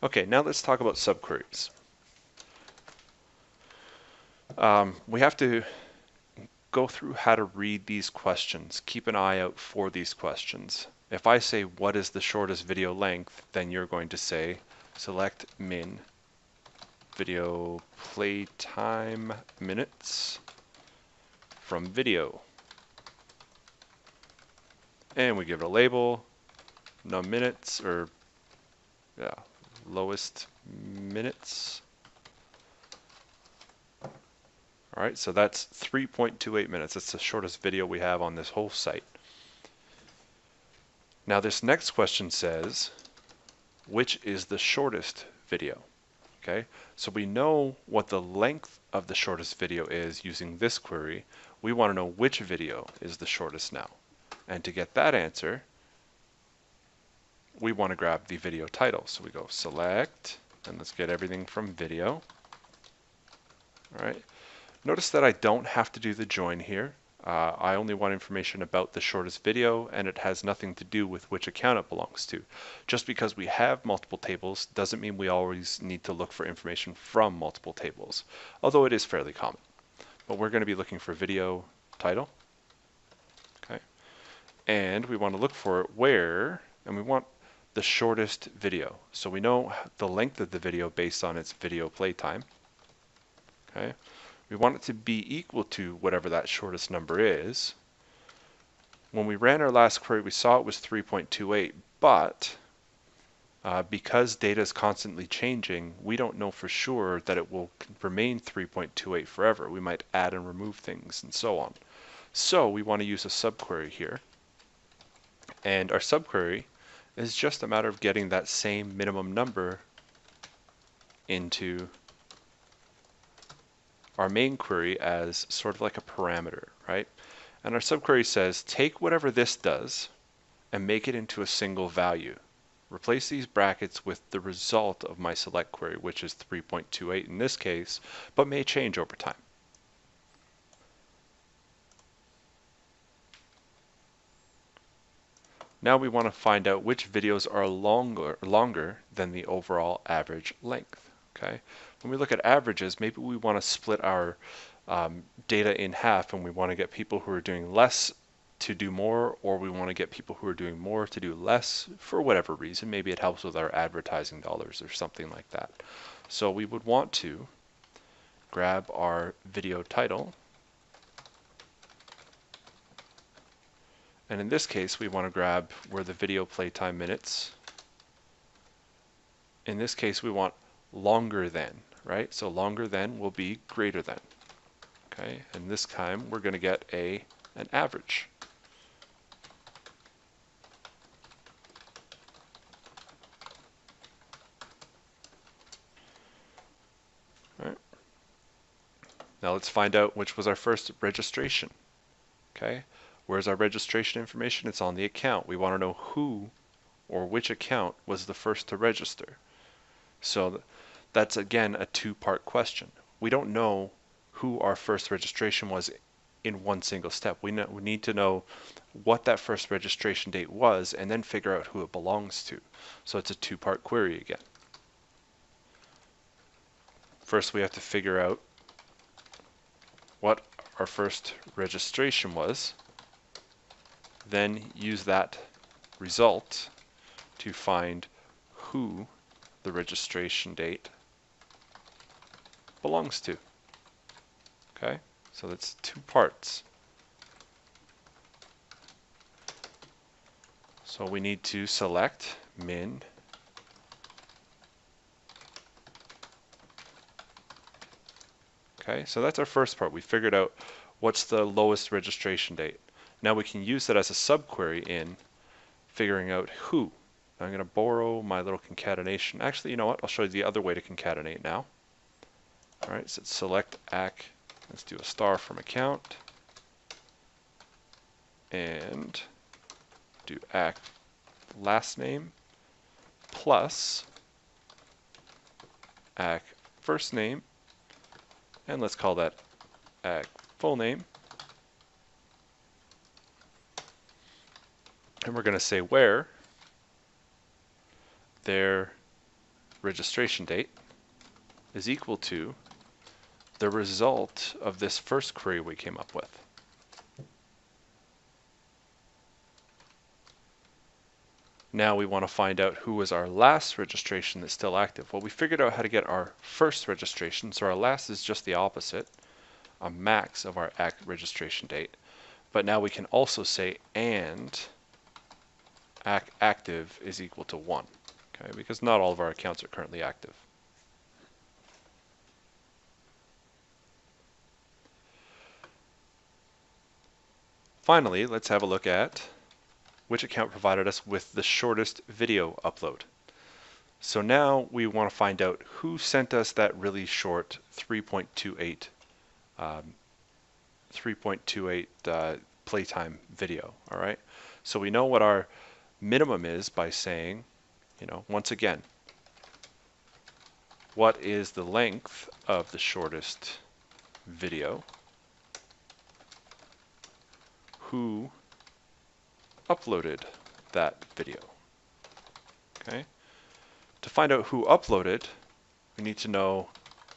Okay, now let's talk about subqueries. We have to go through how to read these questions. Keep an eye out for these questions. If I say, what is the shortest video length, then you're going to say, select min video playtime minutes from video. And we give it a label, num minutes, or yeah, lowest minutes. All right, so that's 3.28 minutes. That's the shortest video we have on this whole site. Now this next question says, which is the shortest video? Okay, so we know what the length of the shortest video is using this query. We want to know which video is the shortest now. And to get that answer, we want to grab the video title. So we go select, and let's get everything from video. All right. Notice that I don't have to do the join here. I only want information about the shortest video, and it has nothing to do with which account it belongs to. Just because we have multiple tables doesn't mean we always need to look for information from multiple tables, although it is fairly common. But we're going to be looking for video title. Okay. And we want to look for it where, and we want the shortest video. So we know the length of the video based on its video playtime. Okay. We want it to be equal to whatever that shortest number is. When we ran our last query, we saw it was 3.28, but because data is constantly changing, we don't know for sure that it will remain 3.28 forever. We might add and remove things and so on. So we want to use a subquery here. And our subquery is just a matter of getting that same minimum number into our main query as sort of like a parameter, right? And our subquery says, take whatever this does and make it into a single value. Replace these brackets with the result of my select query, which is 3.28 in this case, but may change over time. Now we want to find out which videos are longer than the overall average length. Okay. When we look at averages, maybe we want to split our data in half, and we want to get people who are doing less to do more, or we want to get people who are doing more to do less for whatever reason. Maybe it helps with our advertising dollars or something like that. So we would want to grab our video title. And in this case, we want to grab where the video playtime minutes. In this case, we want longer than, right? So longer than will be greater than. Okay, and this time we're going to get an average. All right. Now let's find out which was our first registration. Okay, where's our registration information? It's on the account. We want to know who or which account was the first to register. So that's again a two-part question. We don't know who our first registration was in one single step. We need to know what that first registration date was and then figure out who it belongs to. So it's a two-part query again. First we have to figure out what our first registration was, then use that result to find who the registration date belongs to. Okay, so that's two parts. So we need to select min Okay, so that's our first part. We figured out what's the lowest registration date. Now we can use that as a subquery in figuring out who. Now I'm going to borrow my little concatenation. Actually, you know what? I'll show you the other way to concatenate now. All right, so select ac. Let's do a star from account. And do ac last name plus ac first name. And let's call that ac full name. And we're going to say where there registration date is equal to the result of this first query we came up with. Now we want to find out who was our last registration that's still active. Well, we figured out how to get our first registration, so our last is just the opposite, a max of our registration date. But now we can also say and active is equal to 1, okay? Because not all of our accounts are currently active. Finally, let's have a look at which account provided us with the shortest video upload. So now we want to find out who sent us that really short 3.28 playtime video. All right. So we know what our minimum is by saying, once again, what is the length of the shortest video? Who uploaded that video? Okay. To find out who uploaded, we need to know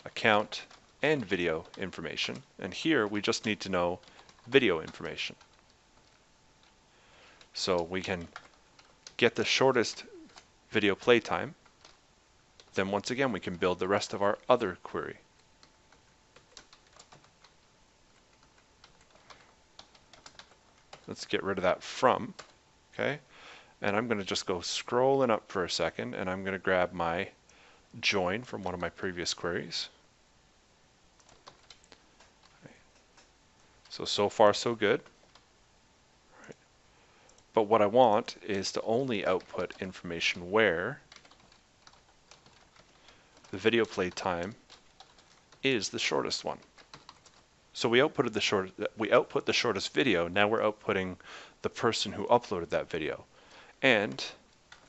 account and video information. And here we just need to know video information. So we can get the shortest video playtime. Then once again, we can build the rest of our other query. Let's get rid of that from, okay? And I'm going to just go scrolling up for a second, and I'm going to grab my join from one of my previous queries. So far so good. Right. But what I want is to only output information where the video play time is the shortest one. So we output the shortest video. Now we're outputting the person who uploaded that video. And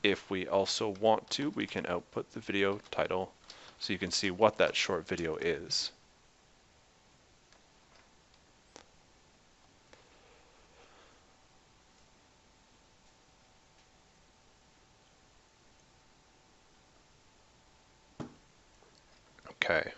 if we also want to, we can output the video title so you can see what that short video is. Okay.